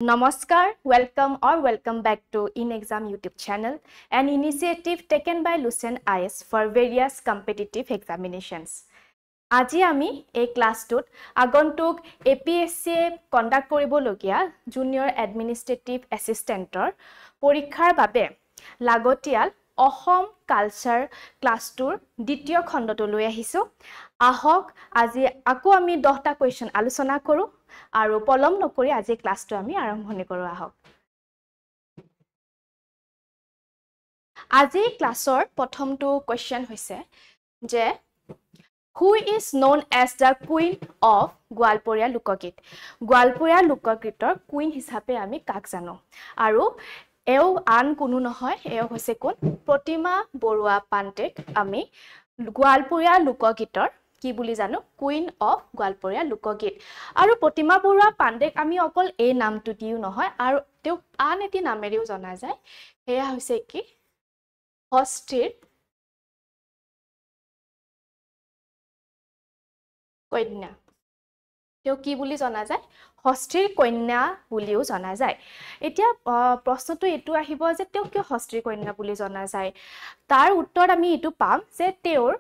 Namaskar, welcome back to In Exam YouTube channel, an initiative taken by Lucent IS for various competitive examinations. আজি আমি এই ক্লাছটোত আগন্তুক APSC conduct কৰিবলগীয়া junior administrative এসিস্টেন্টৰ পৰীক্ষাৰ বাবে লাগতিয়াল অসম কালচাৰ ক্লাছটোৰ দ্বিতীয় খণ্ডটো লৈ আহিছো আহক আজি আকৌ আমি 10টা কোৱেশ্চন আলোচনা কৰো আৰু পলম নকৰি আজি ক্লাছটো আমি আৰম্ভণি কৰো আহক আজি ক্লাছৰ প্ৰথমটো কোৱেশ্চন হৈছে যে Who is known as the Queen of Gwalporia Lokagit? Gwalporia Lokagitor Queen hisabe ami kak jano. Aru eo an kunu nohoy eo hoise kon Protima Borua Pandek ami Gwalporia Lokagitor ki buli jano Queen of Gwalporia Lokagit. Aru Protima Borua Pandek ami okol ei namtu diu nohoy aru teu an eti nameriu jana jay. Heya hoise ki Hostir কন্যা তেও কি বুলি জনা যায় হস্তিৰ কন্যা বুলিও জনা যায় এতিয়া প্ৰশ্নটো এটো আহিব যে তেও কি হস্তিৰ কন্যা বুলি জনা যায় তাৰ উত্তৰ আমি এটো পাম যে তেওৰ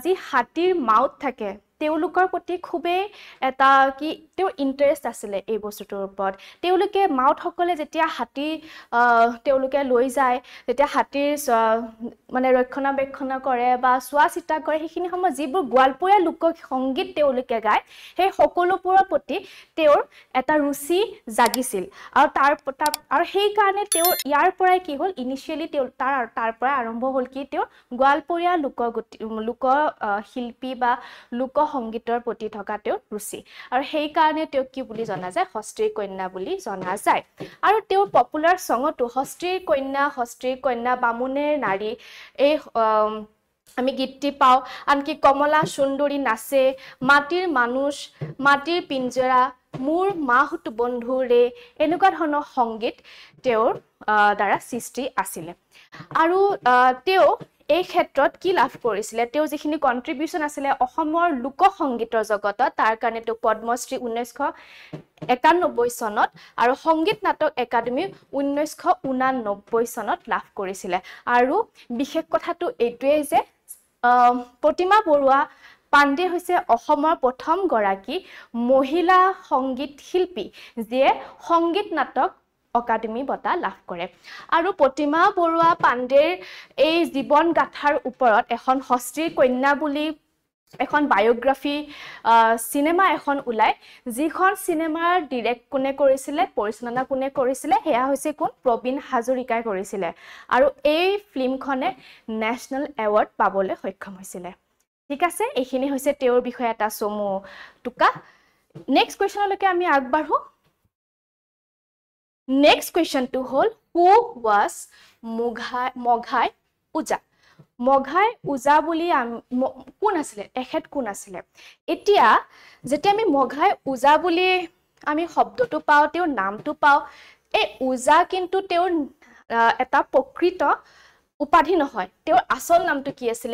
যি হাতীৰ মাউত থাকে তেওলুকৰ প্ৰতি খুবে এটা কি তেও ইন্টাৰেষ্ট আছিল এই বস্তুটোৰ ওপৰত তেওলুকে মাউত সকলে যেতিয়া হাতী তেওলুকে লৈ যায় যেতিয়া হাতীৰ মানে ৰক্ষণাবেক্ষণ কৰে বা সোৱা চিতা কৰে হেখিনি সময় যিবোৰ গোৱালপৰীয়া লোক সংগীত তেওলুকে গায় হে সকলোপুৰৰ প্ৰতি তেওৰ এটা ৰুচি জাগিছিল আৰু সেই কাৰণে তেওৰ ইয়াৰ পৰাই কি হল ইনিশিয়ালি তেও তাৰ পৰা আৰম্ভ হল কি তেও গোৱালপৰীয়া লোক শিল্পী বা লোক সংগীতৰ প্ৰতি থকা তেও ৰুচি আৰু সেই কাৰণে তেও কি বুলি জনা যায় হস্তিৰ কন্যা বুলি জনা যায় আৰু তেও পপুলাৰ সংগটো হস্তিৰ কন্যা বামুণেৰ নাৰী এই আমি গীতটি পাও আনকি কমলা সুন্দৰী নাচে মাটিৰ মানুষ মাটিৰ পিঞ্জৰা মোৰ মাহুত বন্ধু ৰে এনেকুৱা ধৰণৰ সংগীত তেওঁৰ দ্বাৰা সৃষ্টি আছিল আৰু তেওঁ এই ক্ষেত্ৰত কি লাভ কৰিছিল তেওঁ যিখিনি কন্ট্ৰিবিউশন আছিল অসমৰ লোক সংগীতৰ জগতত তাৰ কাৰণে তেওঁ পদ্মশ্ৰী 1991 চনত আৰু সংগীত নাটক একাডেমি 1989 চনত লাভ কৰিছিল আৰু বিশেষ কথাটো এইটোৱে যে প্ৰতিমা বৰুৱা পাণ্ডে হৈছে অসমৰ প্ৰথম গৰাকী মহিলা সংগীত শিল্পী যিয়ে সংগীত নাটক একাডেমি বঁটা লাভ কৰে আৰু প্ৰতিমা বৰুৱা পাণ্ডেৰ এই জীৱন গাথাৰ ওপৰত এখন হস্তিৰ কন্যা বুলি এখন বায়োগ্ৰাফি সিনেমা এখন উলাই যিখন সিনেমাৰ ডাইৰেক্ট কোনে কৰিছিল পৰিচালনা কোনে কৰিছিল হেয়া হৈছে কোন প্ৰবীণ হাজৰিকাই কৰিছিল আৰু এই ফিল্মখনে ন্যাশনাল এৱাৰ্ড পাবলৈ সক্ষম হৈছিল ঠিক আছে এইখিনি হৈছে তেওঁৰ বিষয়ে এটা সমু টুকা নেক্সট কোৱেশ্চনলৈকে আমি আগবাঢ়ো Next question to hold who was Moghai Uja Moghai Uja বুলি কোন আছিল এখেত কোন আছিল এতিয়া যেতিয়া আমি Moghai Uja বুলি আমি শব্দটো পাও তেওঁৰ নামটো পাও এই উজা কিন্তু তেওঁৰ এটা প্ৰকৃত উপাধি নহয় তেওঁৰ আসল নামটো কি আছিল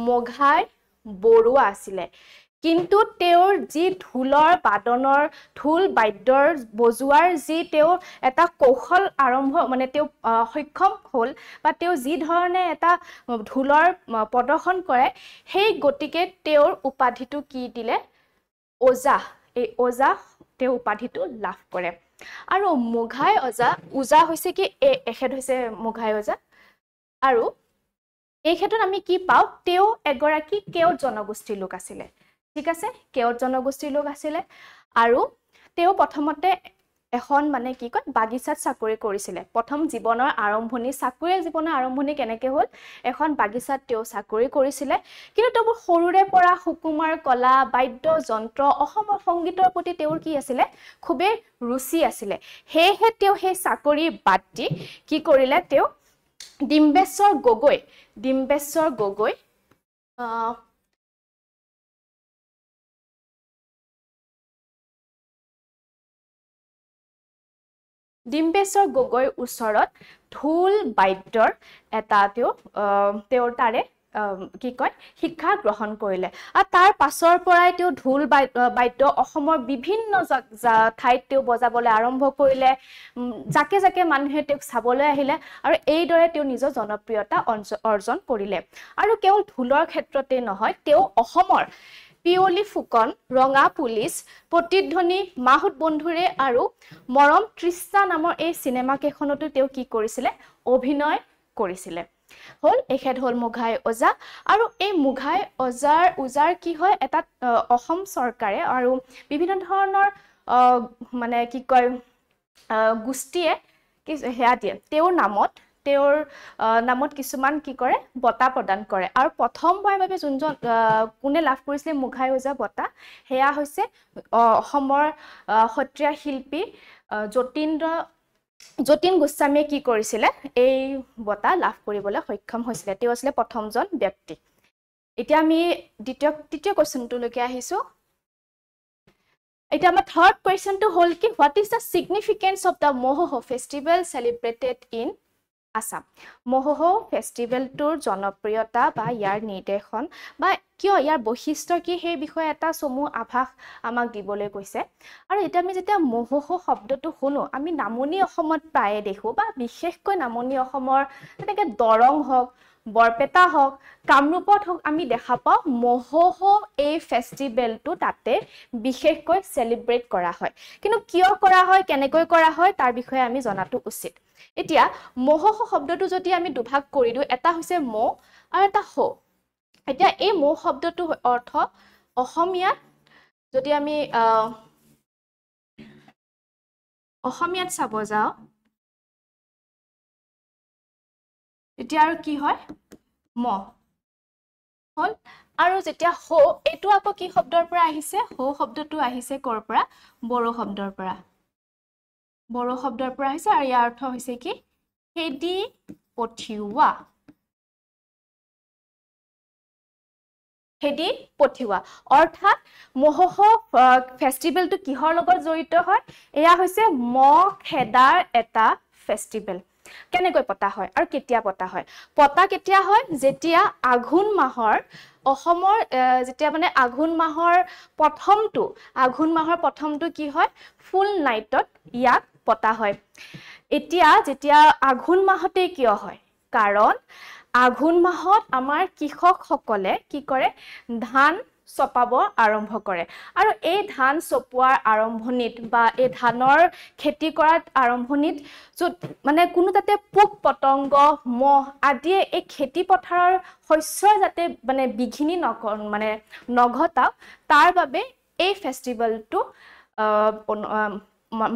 Moghai বৰুৱা আছিল কিন্তু তেওঁৰ যি ঢোলৰ বাদনৰ ঢোল বাদ্যৰ বজুৱাৰ যি তেওঁ এটা কৌশল আৰম্ভ মানে তেওঁ সক্ষম হল বা তেওঁ যি ধৰণে এটা ঢোলৰ প্ৰদৰ্শন কৰে সেই গতিকে তেওঁৰ উপাধিটো কি দিলে ওজা এই ওজা তেওঁ উপাধিটো লাভ কৰে আৰু মোঘাই ওজা হৈছে কি এখেত হৈছে মোঘাই ওজা আৰু এই ক্ষেত্ৰত আমি কি পাও তেওঁ এগৰাকী কেওট জনগোষ্ঠীৰ লোক আছিল ঠিক আছে কেওট জনগোষ্ঠীৰ লোক আছিল আৰু তেওঁ প্ৰথমতে এখন মানে কি কয় বাগিচাত চাকৰি কৰিছিল প্ৰথম জীৱনৰ আৰম্ভণি চাকৰিৰ জীৱনৰ আৰম্ভণি কেনেকৈ হল এখন বাগিচাত তেওঁ চাকৰি কৰিছিল কিন্তু তেওঁ সৰুৰে পৰা সুকুমাৰ কলা বাদ্য যন্ত্ৰ অসমৰ সংগীতৰ প্ৰতি তেওঁৰ কি আছিল খুবে ৰুচি আছিল হেহে তেওঁ সেই চাকৰি বাদ দি কি কৰিলে তেওঁ ডিম্বেশ্বৰ গগৈ ডিম্বেশ্বৰ গগৈৰ ওচৰত ঢোল বাদ্যৰ এটা তেওঁৰ তাৰে কি কয় শিক্ষা গ্ৰহণ কৰিলে আৰু তাৰ পাছৰ পৰাই তেওঁ ঢোল বাদ্য অসমৰ বিভিন্ন ঠাইত তেওঁ বজাবলৈ আৰম্ভ কৰিলে যাকে যাকে মানুহে তেওঁক চাবলৈ আহিলে আৰু এইদৰে তেওঁ নিজৰ জনপ্ৰিয়তা অৰ্জন কৰিলে আৰু কেৱল ঢোলৰ ক্ষেত্ৰতে নহয় তেওঁ অসমৰ পিয়লি ফুকন ৰঙা পুলিচ প্ৰতিধ্বনি মাহুত বন্ধুৰে আৰু মৰম তৃষ্ণা নামৰ এই চিনেমা কেইখনতো তেওঁ কি কৰিছিলে অভিনয় কৰিছিলে হল এখেত হল মুঘাই ওজা আৰু এই মুঘাই ওজাৰ কি হয় এটা অসম চৰকাৰে আৰু বিভিন্ন ধৰণৰ মানে কি কয় গোষ্ঠীয়ে কি হেয়া দিয়ে তেওঁৰ নামত কিছুমান কি কৰে বঁটা প্ৰদান কৰে আৰু প্ৰথমবাৰৰ বাবে যোনজন কোনে লাভ কৰিছিলে মুঘাই ওজা বঁটা হেয়া হৈছে অসমৰ সত্ৰীয়া শিল্পী যতীন গোস্বামীয়ে কি কৰিছিলে এই বঁটা লাভ কৰিবলৈ সক্ষম হৈছিলে তেওঁ আছিল প্ৰথমজন ব্যক্তি এতিয়া আমি তৃতীয় কোৱেশ্চনটোলৈকে আহিছো এতিয়া আমাৰ থাৰ্ড কোৱেশ্চনটো হ'ল কি what is the significance of the Mahoho festival celebrated in Assam Mahoho ফেষ্টিভেলটোৰ জনপ্ৰিয়তা বা ইয়াৰ নিৰ্দেশন বা কিয় ইয়াৰ বৈশিষ্ট্য কি সেই বিষয়ে এটা চমু আভাস আমাক দিবলৈ কৈছে আৰু এটা আমি যেতিয়া মহোহো শব্দটো শুনো আমি নামনি অসমত প্ৰায়ে দেখো বা বিশেষকৈ নামনি অসমৰ তেনেকৈ দৰং হওক বৰপেটা হওক কামৰূপত হওক আমি দেখা পাওঁ মহোহো এই ফেষ্টিভেলটো তাতে বিশেষকৈ সেলিব্ৰেট কৰা হয় কিন্তু কিয় কৰা হয় কেনেকৈ কৰা হয় তাৰ বিষয়ে আমি জনাটো উচিত এতিয়া মহোহো শব্দটো যদি আমি দুভাগ কৰি দিওঁ এটা হৈছে মহ আৰু এটা হো এতিয়া এই মহ শব্দটো অৰ্থ অসমীয়াত যদি আমি অসমীয়াত চাব যাওঁ এতিয়া আৰু কি হয় মহ হল আৰু যেতিয়া হো এইটো আকৌ কি শব্দৰ পৰা আহিছে হো শব্দটো আহিছে কৰ পৰা বড়ো শব্দৰ পৰা আহিছে আৰু ইয়াৰ অৰ্থ হৈছে কি খেদি পঠিওৱা অৰ্থাৎ মহোহো ফেষ্টিভেলটো কিহৰ লগত জড়িত হয় এয়া হৈছে মহ খেদাৰ এটা ফেষ্টিভেল কেনেকৈ পতা হয় আৰু কেতিয়া পতা হয় পতা কেতিয়া হয় যেতিয়া আঘোণ মাহৰ অসমৰ যেতিয়া মানে আঘোণ মাহৰ প্ৰথমটো কি হয় ফুল নাইটত ইয়াক পতা হয় এতিয়া যেতিয়া আঘোণ মাহতে কিয় হয় কাৰণ আঘোণ মাহত আমাৰ কৃষকসকলে কি কৰে ধান চপাব আৰম্ভ কৰে আৰু এই ধান চপোৱাৰ আৰম্ভণিত বা এই ধানৰ খেতি কৰাৰ আৰম্ভণিত য'ত মানে কোনো তাতে পোক পতংগ মহ আদিয়ে এই খেতি পথাৰৰ শস্যৰ যাতে মানে বিঘিনি মানে নঘটাওক তাৰ বাবে এই ফেষ্টিভেলটো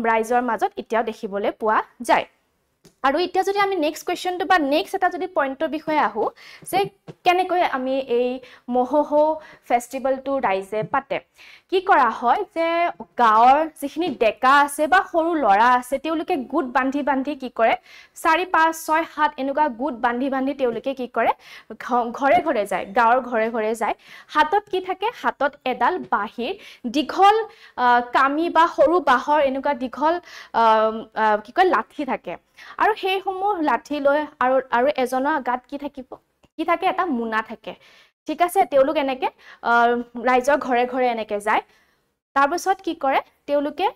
ৰাইজৰ মাজত এতিয়াও দেখিবলৈ পোৱা যায় আৰু এতিয়া যদি আমি নেক্সট কোৱেশ্চনটো বা নেক্সট এটা যদি পইণ্টৰ বিষয়ে আহো যে কেনেকৈ আমি এই মহোহো ফেষ্টিভেলটো ৰাইজে পাতে কি কৰা হয় যে গাঁৱৰ যিখিনি ডেকা আছে বা সৰু ল'ৰা আছে তেওঁলোকে গোট বান্ধি কি কৰে 4 5 6 7 এনেকুৱা গোট বান্ধি তেওঁলোকে কি কৰে ঘৰে ঘৰে যায় গাঁৱৰ ঘৰে যায় হাতত কি থাকে হাতত এডাল বাঁহীৰ দীঘল কামি বা সৰু বাঁহৰ এনেকুৱা দীঘল কি কয় লাঠি থাকে আৰু সেই সমূহ লাঠি লৈ আৰু এজনৰ গাত কি থাকে এটা মুনা থাকে ঠিক আছে তেওঁলোক এনেকে ৰাইজৰ ঘৰে এনেকে যায় তাৰ পিছত কি কৰে তেওঁলোকে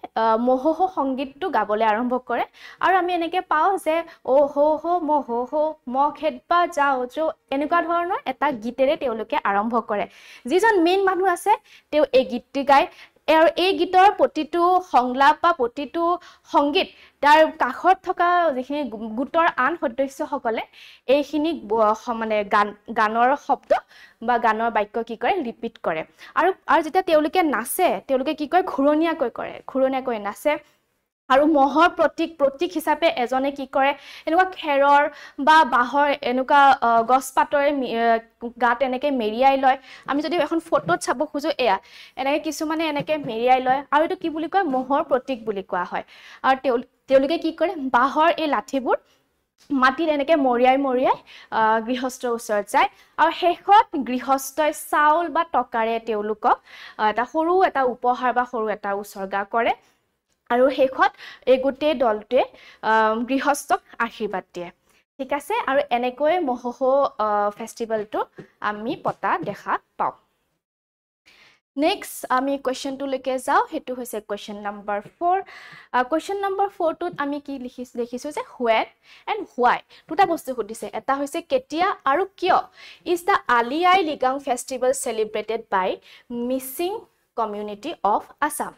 মহোহো সংগীতটো গাবলৈ আৰম্ভ কৰে আৰু আমি এনেকে পাওঁ যে ও হো হো মহোহো মহ খেদবা যাও এনেকুৱা ধৰণৰ এটা গীতেৰে তেওঁলোকে আৰম্ভ কৰে যিজন মেইন মানুহ আছে তেওঁ এই গীতটি গায় আৰু এই গীতৰ প্ৰতিটো সংলাপ বা প্ৰতিটো সংগীত তাৰ কাষত থকা যিখিনি গোটৰ আন সদস্যসকলে এইখিনি মানে গানৰ শব্দ বা গানৰ বাক্য কি কৰে ৰিপিট কৰে আৰু যেতিয়া তেওঁলোকে নাচে তেওঁলোকে কি কয় ঘূৰণীয়াকৈ নাচে আৰু মহৰ প্ৰতীক হিচাপে এজনে কি কৰে এনেকুৱা খেৰৰ বা বাঁহৰ এনেকুৱা গছ পাতৰে গাত এনেকে মেৰিয়াই লয় আমি যদি এখন ফটোত চাব খুজো এয়া এনেকে কিছুমানে এনেকে মেৰিয়াই লয় আৰু এইটো কি বুলি কয় মহৰ প্ৰতীক বুলি কোৱা হয় আৰু তেওঁলোকে কি কৰে বাঁহৰ এই লাঠিবোৰ মাটিত এনেকে মৰিয়াই গৃহস্থৰ ওচৰত যায় আৰু শেষত গৃহস্থই চাউল বা টকাৰে তেওঁলোকক এটা সৰু এটা উপহাৰ বা সৰু এটা উৎসৰ্গা কৰে আৰু শেষত এই গোটেই দলটোৱে গৃহস্থক আশীৰ্বাদ দিয়ে ঠিক আছে আৰু এনেকৈ মহোহো ফেষ্টিভেলটো আমি পতা দেখা পাওঁ নেক্সট আমি কোৱেশ্চনটো লৈকে যাওঁ হেতু হৈছে কোৱেশ্চন নম্বৰ 4 কোৱেশ্চন নম্বৰ 4 টোত আমি কি লিখিছো যে when and why দুটা বস্তু সুধিছে এটা হৈছে কেতিয়া আৰু কিয় is the Ali Ai Ligang festival celebrated by missing community of Assam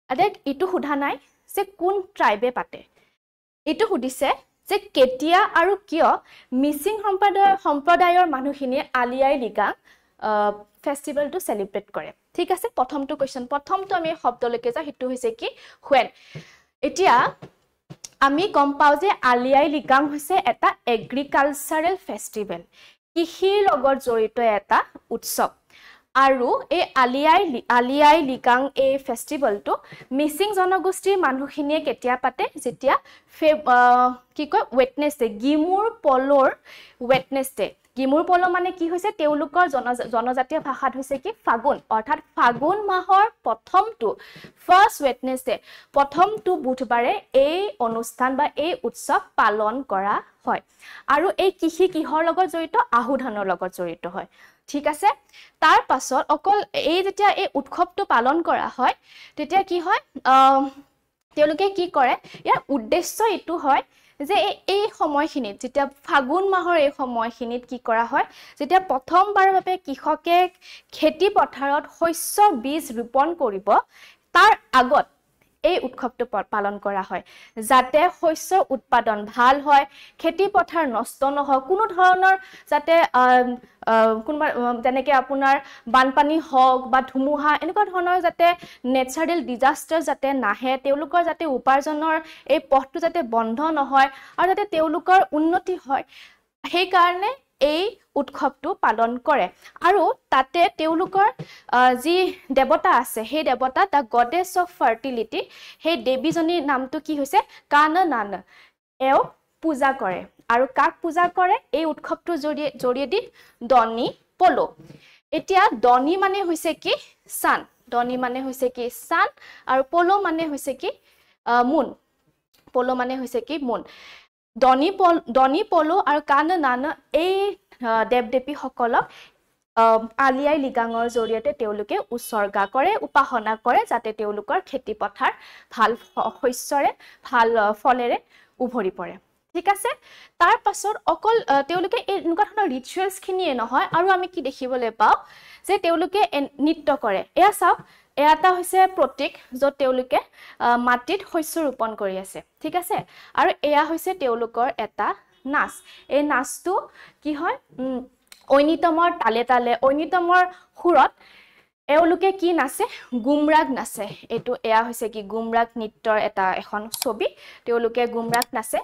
আদেক ইটো সুধা নাই যে কোন ট্ৰাইবে পাতে ইটো সুধিছে যে কেতিয়া আৰু কিয় মিছিং সম্প্ৰদায়ৰ মানুহখিনি আলি আই লিগাং ফেষ্টিভেলটো সেলিব্ৰেট কৰে ঠিক আছে প্ৰথমটো কোৱেশ্চন প্ৰথমটো আমি শব্দলৈকে যা হেতু হৈছে কি when এতিয়া আমি গম পাও যে আলি আই লিগাং হৈছে এটা এগ্ৰিকালচাৰেল ফেষ্টিভেল কৃষিৰ লগত জড়িত এটা উৎসৱ আৰু এই আলি আই লিগাং এই ফেষ্টিভেলটো মিছিং জনগোষ্ঠীৰ মানুহখিনিয়ে কেতিয়া পাতে যেতিয়া কি কয় ওয়েটনেসডে গিমুৰ পলৰ ওয়েটনেসডে গিমুৰ পল মানে কি হৈছে তেওলুকৰ জনজাতীয় ভাষাত হৈছে কি ফাগুন অৰ্থাৎ ফাগুন মাহৰ প্ৰথমটো ফাৰ্স্ট ওয়েটনেসডে প্ৰথমটো বুধবাৰে এই অনুষ্ঠান বা এই উৎসৱ পালন কৰা হয় আৰু এই কৃষি কিহৰ লগত জড়িত আহুধানৰ লগত জড়িত হয় ঠিক আছে তাৰ পাছত অকল এই যেতিয়া এই উৎসৱটো পালন কৰা হয় তেতিয়া কি হয় তেওঁলোকে কি কৰে ইয়াৰ উদ্দেশ্য এটো হয় যে এই সময়খিনিত যেতিয়া ফাগুন মাহৰ এই সময়খিনিত কি কৰা হয় যেতিয়া প্ৰথমবাৰৰ বাবে কৃষকে খেতি পথাৰত শস্য বীজ ৰোপণ কৰিব তাৰ আগত এই উৎসৱটো পালন কৰা হয় যাতে শস্যৰ উৎপাদন ভাল হয় খেতি পথাৰ নষ্ট নহয় কোনো ধৰণৰ যাতে কোনবা যেনেকৈ আপোনাৰ বানপানী হওক বা ধুমুহা এনেকুৱা ধৰণৰ যাতে নেচাৰেল ডিজাস্টাৰ যাতে নাহে তেওঁলোকৰ যাতে উপাৰ্জনৰ এই পথটো যাতে বন্ধ নহয় আৰু যাতে তেওঁলোকৰ উন্নতি হয় সেই কাৰণে এই উৎসৱটো পালন কৰে আৰু তাতে তেওঁলোকৰ যি দেৱতা আছে সেই দেৱতা দা গডেছ অফ ফাৰ্টিলিটি সেই দেৱীজনীৰ নামটো কি হৈছে কাননান এও পূজা কৰে আৰু কাক পূজা কৰে এই উৎসৱটোৰ জৰিয়তে দনি পলো এতিয়া দনি মানে হৈছে কি সান দনি মানে হৈছে কি সান আৰু পলো মানে হৈছে কি মুন পলো মানে হৈছে কি মুন দনি পলো আৰু কাননান এই দেৱদেৱী সকলক আলি আই লিগাঙৰ জৰিয়তে তেওঁলোকে উৎসৰ্গা কৰে উপাসনা কৰে যাতে তেওঁলোকৰ খেতি পথাৰ ভাল শস্যৰে ভাল ফলেৰে উভৰি পৰে ঠিক আছে তাৰ পাছত অকল তেওঁলোকে এই এনেকুৱা ধৰণৰ ৰিচুৱেলছ খিনিয়ে নহয় আৰু আমি কি দেখিবলৈ পাওঁ যে তেওঁলোকে নৃত্য কৰে এয়া চাওক এটা হৈছে প্ৰতীক য'ত তেওঁলোকে মাটিত শস্য ৰোপণ কৰি আছে ঠিক আছে আৰু এয়া হৈছে তেওঁলোকৰ এটা নাচ এই নাচটো কি হয় ঐনিতমৰ তালে তালে ঐনিতমৰ সুৰত এওঁলোকে কি নাচে গুমৰাগ নাচে এটো এয়া হৈছে কি গুমৰাগ নৃত্যৰ এটা এখন ছবি তেওঁলোকে গুমৰাগ নাচে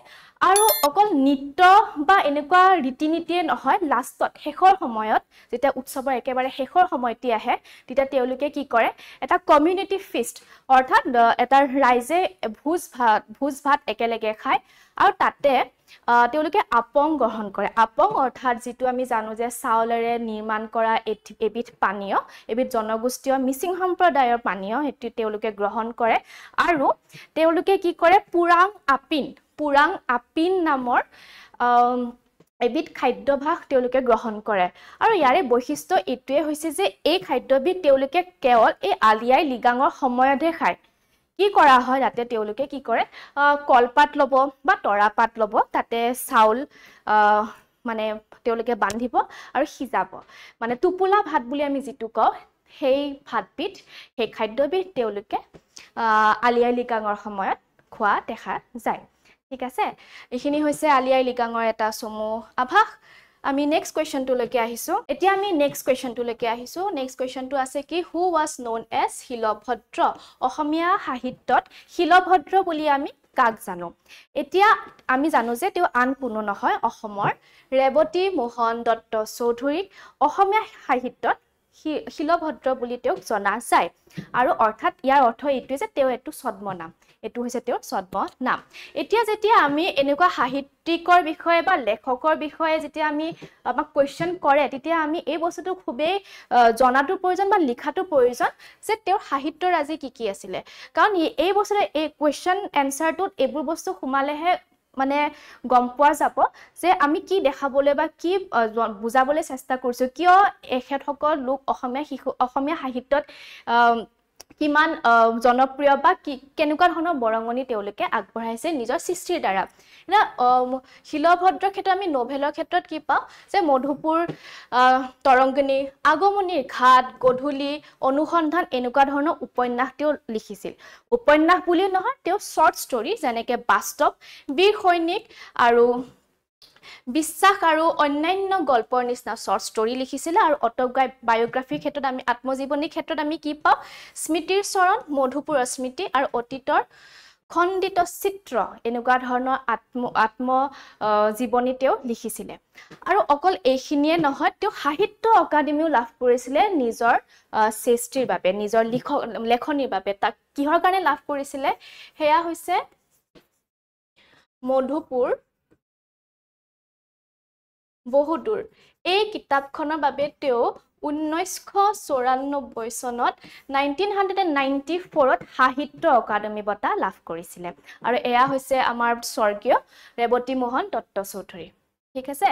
আৰু অকল নৃত্য বা এনেকুৱা ৰীতি-নীতিয়ে নহয় লাষ্টত শেষৰ সময়ত যেতিয়া উৎসৱৰ একেবাৰে শেষৰ সময়টি আহে তেতিয়া তেওঁলোকে কি কৰে এটা কমিউনিটি ফিষ্ট অৰ্থাৎ এটা ৰাইজে ভোজ ভাত একেলগে খায় আৰু তাতে তেওঁলোকে আপং গ্ৰহণ কৰে আপং অৰ্থাৎ যেটো আমি জানো যে চাউলেৰে নিৰ্মাণ কৰা এবিধ পানীয় এবিধ জনগোষ্ঠীয় মিছিং সম্প্ৰদায়ৰ পানীয় হেতু তেওঁলোকে গ্ৰহণ কৰে আৰু তেওঁলোকে কি কৰে পুৰাং আপিন নামৰ এবিধ খাদ্যভাস তেওঁলোকে গ্ৰহণ কৰে আৰু ইয়াৰে বৈশিষ্ট্য এটোৱে হৈছে যে এই খাদ্যবিধ তেওঁলোকে কেৱল এই আলি আই লিগাঙৰ সময়তহে খায় কি কৰা হয় তাতে তেওঁলোকে কি কৰে কলপাত লব বা তৰাপাত লব তাতে চাউল মানে তেওঁলোকে বান্ধিব আৰু সিজাব মানে টুপুলা ভাত বুলি আমি যেটো কওঁ সেই ভাতবিধ সেই খাদ্যবিধ তেওঁলোকে আলি আই লিগাঙৰ সময়ত খোৱা দেখা যায় ঠিক আছে এইখিনি হৈছে আলি আই লিগাঙৰ এটা চমু আভাস আমি নেক্সট কোৱেশ্চনটো লৈকে আহিছো এতিয়া আমি নেক্সট কোৱেশ্চনটো লৈকে আহিছো নেক্সট কোৱেশ্চনটো আছে কি হু ওয়াজ নন এজ শিলভদ্ৰ অসমীয়া সাহিত্যত শিলভদ্ৰ বুলি আমি কাক জানো এতিয়া আমি জানো যে তেওঁ আন কোনো নহয় অসমৰ ৰেৱতী মোহন দত্ত চৌধুৰীক অসমীয়া সাহিত্যত শিলভদ্ৰ বুলি তেওঁক জনা যায় আৰু অৰ্থাৎ ইয়াৰ অৰ্থ এইটো যে তেওঁ এটো ছদ্মনাম এটো হৈছে তেওঁৰ ছদ্মনাম এতিয়া যেতিয়া আমি এনেকুৱা সাহিত্যিকৰ বিষয়ে বা লেখকৰ বিষয়ে যেতিয়া আমি আমাক কোৱেশ্চন কৰে তেতিয়া আমি এই বস্তুটো খুবেই জনাটো প্ৰয়োজন বা লিখাটো প্ৰয়োজন যে তেওঁৰ সাহিত্যৰাজি কি কি আছিল কাৰণ এই বস্তুৰে এই কোৱেশ্চন এনসাৰটোত এইবোৰ বস্তু সোমালেহে মানে গম পোৱা যাব যে আমি কি দেখাবলৈ বা কি বুজাবলৈ চেষ্টা কৰিছো কিয় এখেতসকল লোক অসমীয়া সাহিত্যত কিমান জনপ্ৰিয় বা কেনেকুৱা ধৰণৰ বৰঙণি তেওঁলোকে আগবঢ়াইছে নিজৰ সৃষ্টিৰ দ্বাৰা না শিলভদ্ৰৰ ক্ষেত্ৰত আমি নভেলৰ ক্ষেত্ৰত কি পাওঁ যে মধুপুৰ তৰংগিনী আগমনীৰ ঘাট গধূলি অনুসন্ধান এনেকুৱা ধৰণৰ উপন্যাস তেওঁ লিখিছিল উপন্যাস বুলি নহয় তেওঁ শৰ্ট ষ্টৰী যেনেকৈ বাস্তৱ বীৰ সৈনিক আৰু বিশ্বাস আৰু অন্যান্য গল্পৰ নিচিনা শৰ্ট ষ্টৰী লিখিছিলে আৰু অটোবায়োগ্ৰাফিৰ ক্ষেত্ৰত আমি আত্মজীৱনীৰ ক্ষেত্ৰত আমি কি পাওঁ স্মৃতিৰ চৰণ মধুপুৰৰ স্মৃতি আৰু অতীতৰ খণ্ডিত চিত্ৰ এনেকুৱা ধৰণৰ আত্ম জীৱনী তেওঁ লিখিছিলে আৰু অকল এইখিনিয়ে নহয় তেওঁ সাহিত্য অকাডেমিও লাভ কৰিছিলে নিজৰ সৃষ্টিৰ বাবে নিজৰ লেখনিৰ বাবে তাক কিহৰ কাৰণে লাভ কৰিছিলে হেয়া হৈছে মধুপুৰ বহুদূৰ এই কিতাপখনৰ বাবে তেওঁ 1994 চনত 1994ত সাহিত্য অকাডেমি বঁটা লাভ কৰিছিলে আৰু এয়া হৈছে আমাৰ স্বৰ্গীয় ৰেৱতী মোহন দত্ত চৌধুৰী ঠিক আছে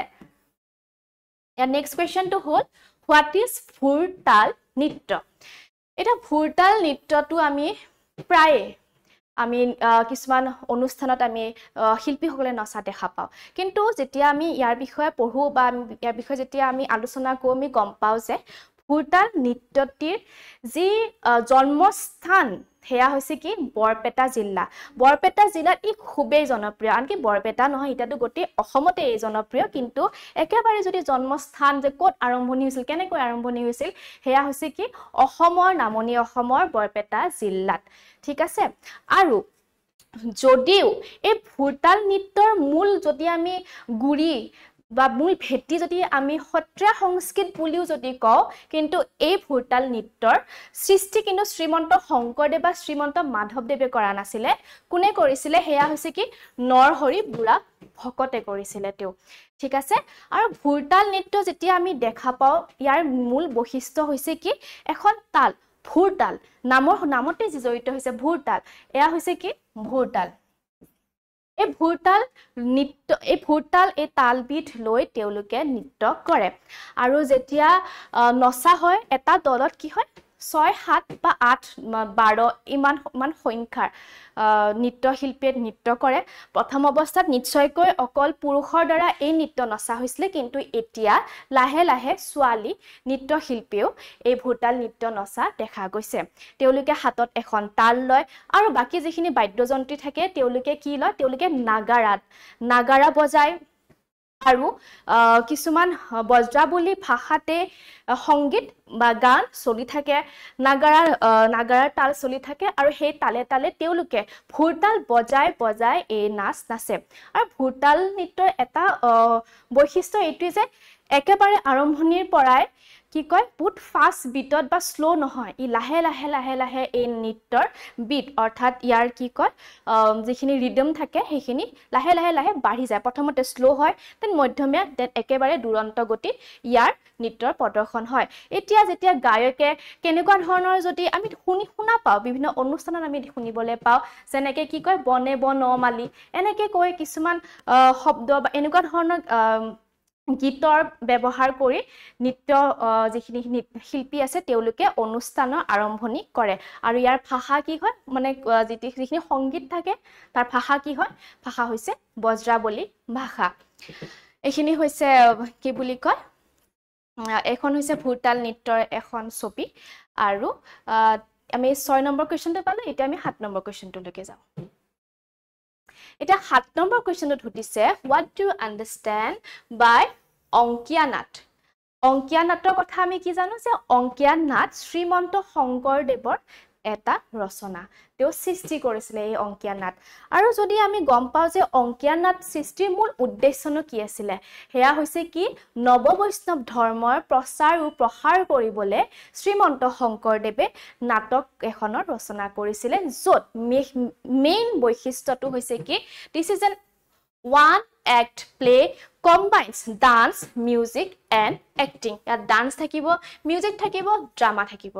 ইয়াৰ নেক্সট কোৱেশ্চনটো হ'ল হোৱাট ইজ ভুৰতাল নৃত্য এটা ভুৰতাল নৃত্যটো আমি প্ৰায়ে আমি কিছুমান অনুষ্ঠানত আমি শিল্পীসকলে নচা দেখা পাওঁ কিন্তু যেতিয়া আমি ইয়াৰ বিষয়ে পঢ়ো বা ইয়াৰ বিষয়ে যেতিয়া আমি আলোচনা কৰোঁ আমি গম পাওঁ যে ভুৰতাল নৃত্যটিৰ যি জন্মস্থান হেয়া হৈছে কি বৰপেটা জিলাত ই খুবেই জনপ্ৰিয় আনকি বৰপেটা নহয় এতিয়াতো গোটেই অসমতে এই জনপ্ৰিয় কিন্তু একেবাৰে যদি জন্মস্থান যে ক'ত আৰম্ভণি হৈছিল কেনেকৈ আৰম্ভণি হৈছিল হেয়া হৈছে কি অসমৰ নামনি অসমৰ বৰপেটা জিলাত ঠিক আছে আৰু যদিও এই ভুৰতাল নৃত্যৰ মূল যদি আমি গুৰি বা মূল ভেটি যদি আমি সত্ৰীয়া সংস্কৃত বুলিও যদি কওঁ কিন্তু এই ভুৰতাল নৃত্যৰ সৃষ্টি কিন্তু শ্ৰীমন্ত শংকৰদেৱ বা শ্ৰীমন্ত মাধৱদেৱে কৰা নাছিলে কোনে কৰিছিলে হেয়া হৈছে কি নৰহৰি বুঢ়া ভকতে কৰিছিলে তেওঁ ঠিক আছে আৰু ভুৰতাল নৃত্য যেতিয়া আমি দেখা পাওঁ ইয়াৰ মূল বৈশিষ্ট্য হৈছে কি এখন তাল ভুৰতাল নামতে যি জড়িত হৈছে ভুৰতাল এয়া হৈছে কি ভুৰতাল এই ভুৰতাল এই তালবিধ লৈ তেওঁলোকে নৃত্য কৰে আৰু যেতিয়া নচা হয় এটা দলত কি হয় 6 7 বা 8 12 ইমান সংখ্যাৰ নৃত্যশিল্পীয়ে নৃত্য কৰে প্ৰথম অৱস্থাত নিশ্চয়কৈ অকল পুৰুষৰ দ্বাৰা এই নৃত্য নচা হৈছিল কিন্তু এতিয়া লাহে লাহে ছোৱালী নৃত্যশিল্পীও এই ভুৰতাল নৃত্য নচা দেখা গৈছে তেওঁলোকে হাতত এখন তাল লয় আৰু বাকি যিখিনি বাদ্যযন্ত্ৰী থাকে তেওঁলোকে কি লয় তেওঁলোকে নাগাৰা বজায় আৰু কিছুমান বজ্ৰাৱলী ভাষাতে সংগীত বা গান চলি থাকে নাগাৰাৰ তাল চলি থাকে আৰু সেই তালে তালে তেওঁলোকে ভুৰতাল বজাই এই নাচ নাচে আৰু ভুৰতাল নৃত্যৰ এটা বৈশিষ্ট্য এইটোৱে যে একেবাৰে আৰম্ভণিৰ পৰাই কি কয় বহুত ফাষ্ট বিটত বা স্লো নহয় ই লাহে লাহে এই নৃত্যৰ বিট অৰ্থাৎ ইয়াৰ কি কয় যিখিনি ৰিদম থাকে সেইখিনি লাহে লাহে বাঢ়ি যায় প্ৰথমতে স্লো হয় দেন মধ্যমীয়া দেন একেবাৰে দুৰন্ত গতিত ইয়াৰ নৃত্যৰ প্ৰদৰ্শন হয় এতিয়া যেতিয়া গায়কে কেনেকুৱা ধৰণৰ যদি আমি শুনা পাওঁ বিভিন্ন অনুষ্ঠানত আমি শুনিবলৈ পাওঁ যেনেকৈ কি কয় বনে বনমালী এনেকৈ কৈ কিছুমান শব্দ বা এনেকুৱা ধৰণৰ গীতৰ ব্যৱহাৰ কৰি নৃত্য যিখিনি শিল্পী আছে তেওঁলোকে অনুষ্ঠানৰ আৰম্ভণি কৰে আৰু ইয়াৰ ভাষা কি হয় মানে যিখিনি সংগীত থাকে তাৰ ভাষা কি হয় ভাষা হৈছে বজ্ৰাৱলী ভাষা এইখিনি হৈছে কি বুলি কয় এখন হৈছে ভুৰতাল নৃত্যৰ এখন ছবি আৰু আমি 6 নম্বৰ কোৱেশ্চনটো পালো এতিয়া আমি 7 নম্বৰ কোৱেশ্চনটোলৈকে যাওঁ এটা 7 নম্বৰ কোৱেশ্চনটো সুধিছে what do you understand by অংকীয়া নাট অংকীয়া নাটৰ কথা আমি কি জানো যে অংকীয়া নাট শ্ৰীমন্ত শংকৰদেৱৰ এটা ৰচনা তেওঁ সৃষ্টি কৰিছিলে এই অংকীয়া নাট আৰু যদি আমি গম পাওঁ যে অংকীয়া নাট সৃষ্টিৰ মূল উদ্দেশ্যনো কি আছিল হেয়া হৈছে কি নৱ বৈষ্ণৱ ধৰ্মৰ প্ৰচাৰ আৰু প্ৰসাৰ কৰিবলৈ শ্ৰীমন্ত শংকৰদেৱে নাটক এখনৰ ৰচনা কৰিছিলে য'ত মেইন বৈশিষ্ট্যটো হৈছে কি this is an one act play combines dance music and acting ইয়াত dance থাকিব music থাকিব drama থাকিব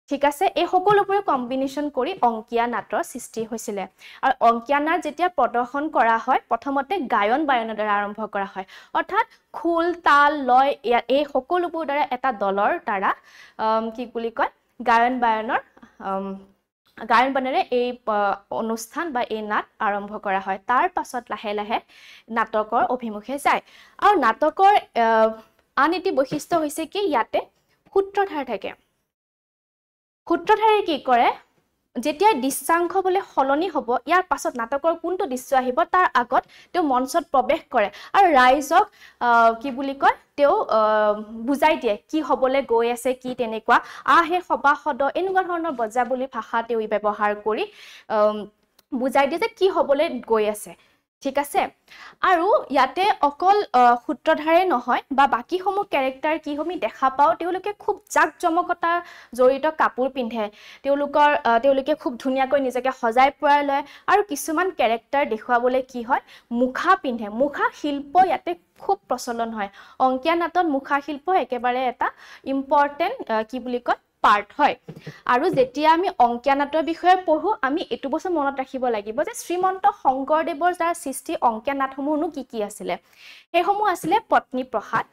ঠিক আছে এই সকলোবোৰ কম্বিনেশ্যন কৰি অংকীয়া নাটৰ সৃষ্টি হৈছিল আৰু অংকীয়া নাট যেতিয়া প্ৰদৰ্শন কৰা হয় প্ৰথমতে গায়ন বায়নৰ দ্বাৰা আৰম্ভ কৰা হয় অৰ্থাৎ খোল তাল লয় এই সকলোবোৰ দ্বাৰা এটা দলৰ দ্বাৰা কি বুলি কয় গায়ন বায়নেৰে এই অনুষ্ঠান বা এই নাট আৰম্ভ কৰা হয় তাৰ পাছত লাহে লাহে নাটকৰ অভিমুখে যায় আৰু নাটকৰ আন এটি বৈশিষ্ট্য হৈছে কি ইয়াতে সূত্ৰধাৰ থাকে সূত্ৰধাৰে কি কৰে যেতিয়া দৃশ্যাংশ বলে সলনি হ'ব ইয়াৰ পাছত নাটকৰ কোনটো দৃশ্য আহিব তাৰ আগত তেওঁ মঞ্চত প্ৰৱেশ কৰে আৰু ৰাইজক কি বুলি কয় তেওঁ বুজাই দিয়ে কি হ'বলে গৈ আছে কি তেনেকুৱা আহে সবাসদ এনেকুৱা ধৰণৰ বজাবলী ভাষা তেওঁ ব্যৱহাৰ কৰি বুজাই দিয়ে যে কি হ'বলে গৈ আছে ঠিক আছে আৰু ইয়াতে অকল সূত্ৰধাৰে নহয় বা বাকি সমূহ ক্যাৰেক্টাৰ কি হমি দেখা পাও তেওঁলোকে খুব জাকজমকতা জড়িত কাপোৰ পিন্ধে তেওঁলোকে খুব ধুনিয়াকৈ নিজকে সজাই পৰাই লয় আৰু কিছুমান ক্যাৰেক্টাৰ দেখুৱাবলৈ কি হয় মুখা পিন্ধে মুখা শিল্প ইয়াতে খুব প্ৰচলন হয় অংকীয়া নাটত মুখা শিল্প একেবাৰে এটা ইম্পৰ্টেন্ট কি বুলি কয় পাৰ্ট হয় আৰু যেতিয়া আমি অংকীয়া নাটৰ বিষয়ে পঢ়ো আমি এটো বছৰ মনত ৰাখিব লাগিব যে শ্ৰীমন্ত শংকৰদেৱৰ যাৰ সৃষ্টি অংকীয়া নাটসমূহনো কি আছিলে হেসমূহ আছিলে পত্নী প্ৰসাদ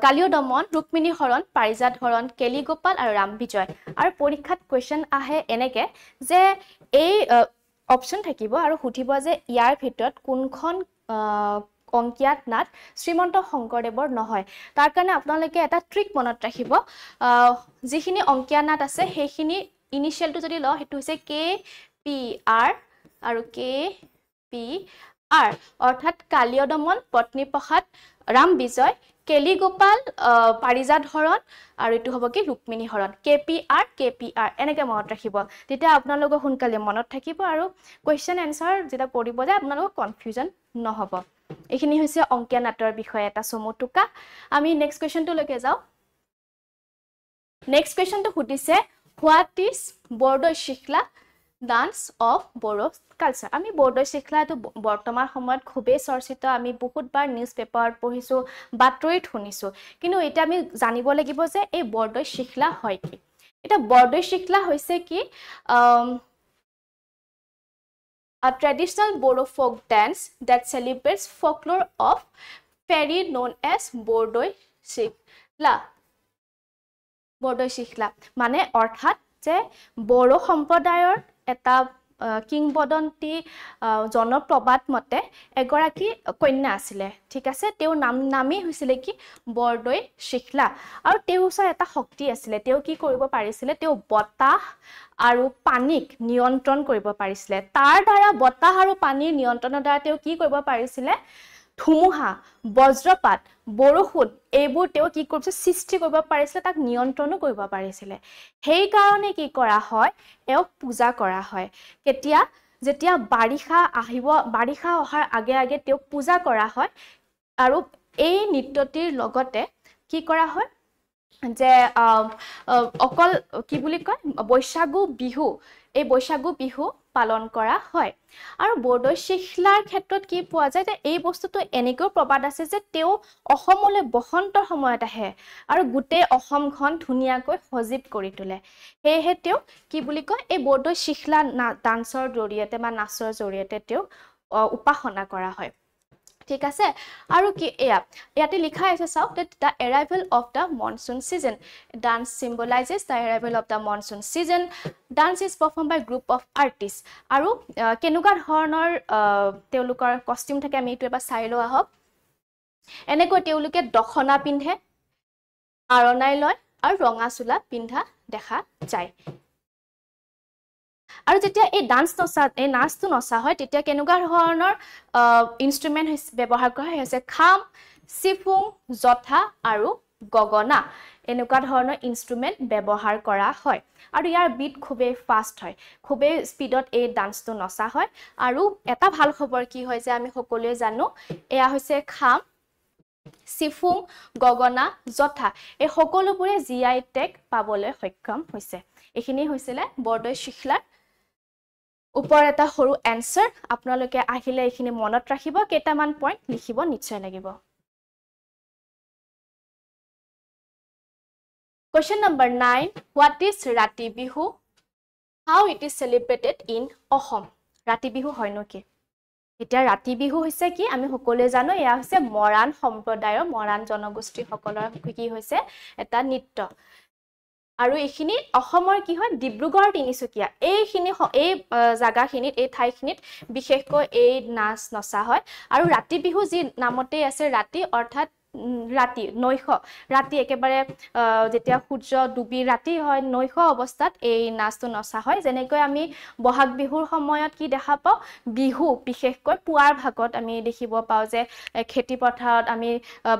কালিয় দমন ৰুক্মিণী হৰণ পাৰিজাত হৰণ কেলিগোপাল আৰু ৰাম বিজয় আৰু পৰীক্ষাত কোৱেশ্চন আহে এনেকে যে এই অপচন থাকিব আৰু সুধিব যে ইয়াৰ ভিতৰত কোনখন অংকীয়া নাট শ্ৰীমন্ত শংকৰদেৱৰ নহয় তাৰ কাৰণে আপোনালোকে এটা ট্ৰিক মনত ৰাখিব যিখিনি অংকীয়া নাট আছে সেইখিনি ইনিশিয়েলটো যদি ল হেতু হৈছে KPR আৰু KPR অৰ্থাৎ কালিয় দমন পত্নী প্ৰসাদ ৰাম বিজয় কেলিগোপাল পাৰিজাত হৰণ আৰু এটো হ'ব কি ৰুক্মিণী হৰণ KPR এনেকে মনত ৰাখিব তেতিয়া আপোনালোকৰ সোনকালে মনত থাকিব আৰু কোৱেশ্চন এনসাৰ যেটা পঢ়িব যে আপোনালোকৰ কনফিউজন নহব এইখিনি হৈছে অংকীয়া নাটৰ বিষয়ে এটা সমুটুকা আমি নেক্সট কোৱেশ্চনটো লৈকে যাও নেক্সট কোৱেশ্চনটো সুধিছে what is Bordoi Sikhla dance of Bodo culture আমি বৰদৈ শিখলাটো বৰ্তমান সময়ত খুবেই চৰ্চিত আমি বহুতবাৰ নিউজ পেপাৰত পঢ়িছো বাতৰিত শুনিছো কিন্তু এটা আমি জানিব লাগিব যে এই বৰদৈ শিখলা হয় কি এটা বৰদৈ শিখলা হৈছে কি a traditional Bodo folk dance that celebrates folklore of fairy known as Bordoi Shikhla মানে অৰ্থাৎ যে বড়ো সম্প্ৰদায়ৰ এটা কিংবদন্তি জনপ্ৰবাদ মতে এগৰাকী কন্যা আছিলে ঠিক আছে তেওঁৰ নামেই হৈছিল কি বৰদৈ শিখলা আৰু তেওঁৰ ওচৰত এটা শক্তি আছিলে তেওঁ কি কৰিব পাৰিছিল তেওঁ বতাহ আৰু পানীক নিয়ন্ত্ৰণ কৰিব পাৰিছিল তাৰ দ্বাৰা বতাহ আৰু পানীৰ নিয়ন্ত্ৰণৰ দ্বাৰা তেওঁ কি কৰিব পাৰিছিল ধুমুহা বজ্ৰপাত বৰষুণ এইবোৰ তেওঁ কি কৰিছিল সৃষ্টি কৰিব পাৰিছিল তাক নিয়ন্ত্ৰণো কৰিব পাৰিছিল সেই কাৰণে কি কৰা হয় এওক পূজা কৰা হয় কেতিয়া যেতিয়া বাৰিষা আহিব বাৰিষা অহাৰ আগে আগে তেওঁক পূজা কৰা হয় আৰু এই নৃত্যটিৰ লগতে কি কৰা হয় যে অকল কি বুলি কয় বৈশাগু বিহু এই বৈশাগু বিহু পালন কৰা হয় আৰু বৰদৈ শিখলাৰ ক্ষেত্ৰত কি পোৱা যায় যে এই বস্তুটো এনেকৈ প্ৰবাদ আছে যে তেওঁ অসমলৈ বসন্তৰ সময়ত আহে আৰু গোটেই অসমখন ধুনিয়াকৈ সজীৱ কৰি তোলে হেহে তেওঁ কি বুলি কয় এই বৰদৈ শিখলা ডান্সৰ জৰিয়তে বা নাচৰ জৰিয়তে তেওঁ উপাসনা কৰা হয় ঠিক আছে আৰু কি ইয়াতে লিখা আছে চাওক that the arrival of the monsoon season dance symbolizes the arrival of the monsoon season dance is performed by group of artists আৰু কেনেকুৱা ধৰণৰ তেওঁলোকৰ কস্টিউম থাকে আমি এটো এবাৰ চাই লোৱা হওক এনেকৈ তেওঁলোকে দখনা পিন্ধে আৰণাই লয় আৰু ৰঙা চুলা পিন্ধা দেখা যায় আৰু যেতিয়া এই নাচটো নচা হয় তেতিয়া কেনেকুৱা ধৰণৰ ইনস্ট্ৰুমেন্ট ব্যৱহাৰ কৰা হৈছে খাম সিফুং জথা আৰু গগনা এনেকুৱা ধৰণৰ ইনস্ট্ৰুমেন্ট ব্যৱহাৰ কৰা হয় আৰু ইয়াৰ বিট খুবেই ফাষ্ট হয় খুবেই স্পিডত এই ডান্সটো নচা হয় আৰু এটা ভাল খবৰ কি হয় যে আমি সকলোৱে জানো এয়া হৈছে খাম সিফুং গগনা জথা এই সকলোবোৰে জিআই টেগ পাবলৈ সক্ষম হৈছে এইখিনি হৈছিল বৰদৈ শিখলাৰ উপৰ এটা সৰু এনসাৰ আপোনালোকে আহিলে এইখিনি মনত ৰাখিব কেইটামান পইণ্ট লিখিব নিশ্চয় লাগিব Question number 9. What is Rati Bihu? How it is celebrated in Ahom? Rati Bihu hoy no ki? এতিয়া ৰাতি বিহু হৈছে কি আমি সকলোৱে জানো এয়া হৈছে মৰাণ সম্প্ৰদায়ৰ মৰাণ জনগোষ্ঠী সকলৰ কি হৈছে এটা নৃত্য আৰু এইখিনি অসমৰ কি হয় ডিব্ৰুগড় তিনিচুকীয়া এইখিনি এই জাগাখিনিত এই ঠাইখিনিত বিশেষকৈ এই নাচ নচা হয় আৰু ৰাতি বিহু যি নামতে আছে ৰাতি অৰ্থাৎ ৰাতি নৈশ ৰাতি একেবাৰে যেতিয়া সূৰ্য ডুবি ৰাতি হয় নৈশ অৱস্থাত এই নাচটো নচা হয় যেনেকৈ আমি বহাগ বিহুৰ সময়ত কি দেখা পাওঁ বিহু বিশেষকৈ পুৱাৰ ভাগত আমি দেখিব পাওঁ যে খেতি পথাৰত আমি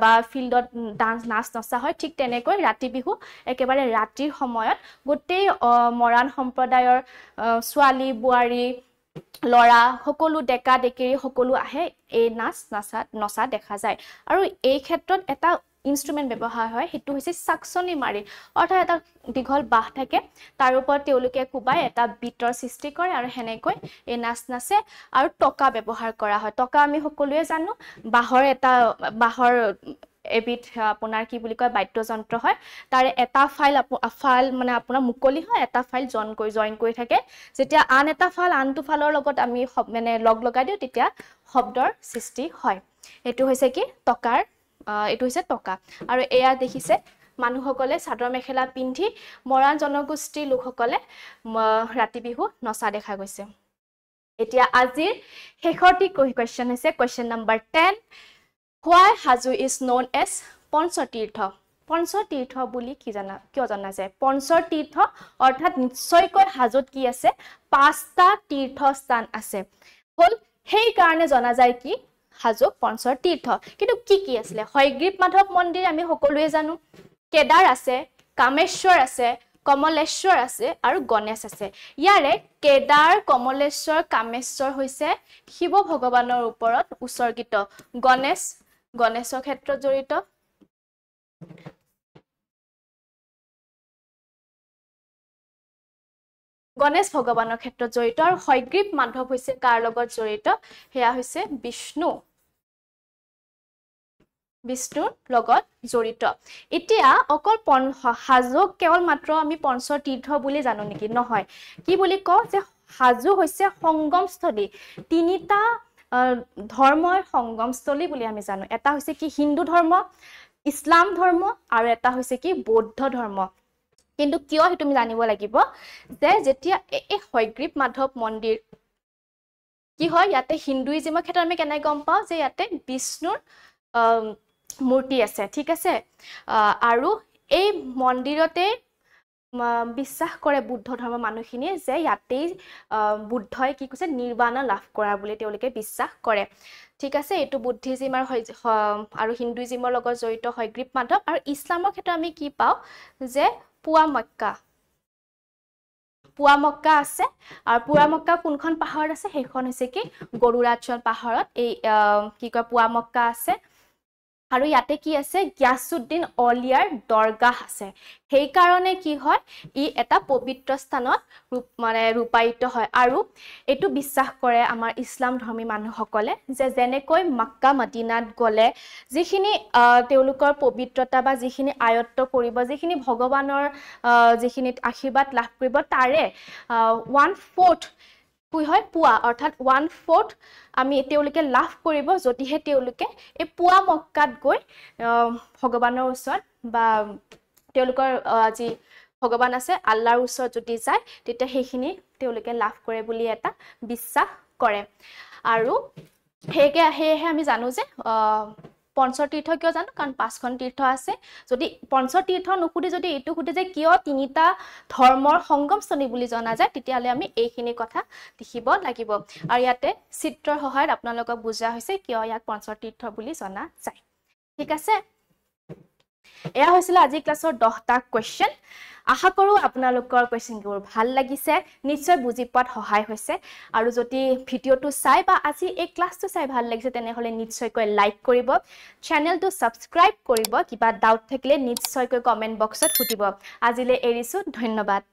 বা ফিল্ডত ডান্স নাচ নচা হয় ঠিক তেনেকৈ ৰাতি বিহু একেবাৰে ৰাতিৰ সময়ত গোটেই মৰাণ সম্প্ৰদায়ৰ ছোৱালী বোৱাৰী লৰা সকলো ডেকা ডেকেৰি সকলো আহে এই নাচ নচা দেখা যায় আৰু এই ক্ষেত্ৰত এটা ইনস্ট্ৰুমেন্ট ব্যৱহাৰ হয় হেতু হৈছে সাকসনি মাৰি অৰ্থাৎ এটা দীঘল বাহ থাকে তাৰ ওপৰত তেওঁলোকে কুবাই এটা বিটৰ সৃষ্টি কৰে আৰু হেনেকৈ এই নাচ নাচে আৰু টকা ব্যৱহাৰ কৰা হয় টকা আমি সকলোৱে জানো বাহৰ এবিট আপোনাৰ কি বুলি কয় বাদ্যযন্ত্ৰ হয় তাৰ এটা ফাইল মানে আপোনাৰ মুকলি হয় এটা ফাইল জয়েন কৰি থাকে যেতিয়া আন এটা ফাইল আনটো ফালৰ লগত আমি মানে লগ লগাই দিও তেতিয়া শব্দৰ সৃষ্টি হয় এটো হৈছে কি টকাৰ এটো হৈছে টকা আৰু এয়া দেখিছে মানুহসকলে চাদৰ মেখেলা পিন্ধি মৰাণ জনগোষ্ঠীৰ লোকসকলে ৰাতি বিহু নচা দেখা গৈছে এতিয়া আজিৰ শেষৰটি কোৱেশ্চন হৈছে question number 10 Why Haju is known as Panchatirtha? Panchatirtha বুলি কি জানা কিয় জানা যায় Panchatirtha অৰ্থাৎ নিশ্চয়কৈ হাজত কি আছে পাঁচটা তীৰ্থ স্থান আছে হল সেই কাৰণে জানা যায় কি হাজো Panchatirtha কিন্তু কি আছিল হয়গ্ৰীব মাধৱ মন্দিৰ আমি সকলোৱে জানো কেদাৰ আছে কামেশ্বৰ আছে কমলেশ্বৰ আছে আৰু গণেশ আছে ইয়াৰে কেদাৰ কমলেশ্বৰ কামেশ্বৰ হৈছে শিৱ ভগৱানৰ ওপৰত উৎসৰ্গিত গণেশৰ ক্ষেত্ৰত জড়িত গণেশ ভগৱানৰ ক্ষেত্ৰত জড়িত আৰু হয়গ্ৰীব মাধৱ হৈছে কাৰ লগত জড়িত হেয়া হৈছে বিষ্ণুৰ লগত জড়িত এতিয়া অকল হাজোক কেৱল মাত্ৰ আমি পঞ্চতীৰ্থ বুলি জানো নেকি নহয় কি বুলি কও যে হাজো হৈছে সংগমস্থলী তিনিটা ধৰ্মৰ সংগমস্থলী বুলি আমি জানো এটা হৈছে কি হিন্দু ধৰ্ম ইছলাম ধৰ্ম আৰু এটা হৈছে কি বৌদ্ধ ধৰ্ম কিন্তু কিয় হে তুমি জানিব লাগিব যে যেতিয়া এই হয়গ্ৰীব মাধৱ মন্দিৰ কি হয় ইয়াতে হিন্দুইজমৰ ক্ষেত্ৰত আমি কেনে গম পাওঁ যে ইয়াতে বিষ্ণুৰ মূৰ্তি আছে ঠিক আছে আৰু এই মন্দিৰতে বিশ্বাস কৰে বুদ্ধ ধৰ্মৰ মানুহখিনি যে ইয়াতে বুদ্ধই কি কৈছে নিৰ্বাণ লাভ কৰা বুলি তেওঁলোকে বিশ্বাস কৰে ঠিক আছে এটো বুদ্ধিজিম আৰু হিন্দুইজিমৰ লগত জড়িত হয়গ্ৰীব মাধৱ আৰু ইছলামৰ ক্ষেত্ৰত আমি কি পাওঁ যে পুৱা মক্কা আছে আৰু পুৱা মক্কা কোনখন পাহাৰত আছে সেইখন হৈছে কি গৰুৰাচল পাহাৰত এই কি কয় পুৱা মক্কা আছে আৰু ইয়াতে কি আছে গিয়াসউদ্দিন অলিয়াৰ দৰগাহ আছে সেই কাৰণে কি হয় ই এটা পবিত্ৰ স্থানত ৰূপায়িত হয় আৰু এটো বিশ্বাস কৰে আমাৰ ইছলাম ধৰ্মী মানুহসকলে যে যেনেকৈ মক্কা মদিনাত গলে যিখিনি তেওঁলোকৰ পবিত্ৰতা বা যিখিনি আয়ত্ত কৰিব যিখিনি ভগৱানৰ যিখিনি আশীৰ্বাদ লাভ কৰিব তাৰে 1/4 কি হয় পুৱা অৰ্থাৎ 1/4 আমি তেওঁলোকে লাভ কৰিব যদিহে তেওঁলোকে এই পুৱা মক্কাত গৈ ভগৱানৰ ওচৰত বা তেওঁলোকৰ যি ভগৱান আছে আল্লাহৰ ওচৰত যদি যায় তেতিয়া সেইখিনি তেওঁলোকে লাভ কৰে বুলি এটা বিশ্বাস কৰে আৰু হেহে আমি জানো যে পঞ্চতীৰ্থ কিয় জানো কাৰণ পাঁচখন তীৰ্থ আছে যদি পঞ্চতীৰ্থ নুখুদি যদি এটো খুদি যে কিয় তিনিটা ধৰ্মৰ সংগমস্থলী বুলি জনা যায় তেতিয়ালে আমি এইখিনি কথা লিখিব লাগিব আৰু ইয়াতে চিত্ৰৰ সহায়ত আপোনালোকক বুজা হৈছে কিয় ইয়াক পঞ্চতীৰ্থ বুলি জনা যায় ঠিক আছে এয়া হৈছিল আজি ক্লাছৰ 10টা কোৱেশ্চন আশা কৰো আপোনালোকৰ কোৱেশ্চনবোৰ ভাল লাগিছে নিশ্চয় বুজি পোৱাত সহায় হৈছে আৰু যদি ভিডিওটো চাই বা আজি এই ক্লাছটো চাই ভাল লাগিছে তেনেহলে নিশ্চয়কৈ লাইক কৰিব চেনেলটো সাবস্ক্ৰাইব কৰিব কিবা ডাউট থাকিলে নিশ্চয়কৈ কমেন্ট বক্সত সুধিব আজিলে এৰিছো ধন্যবাদ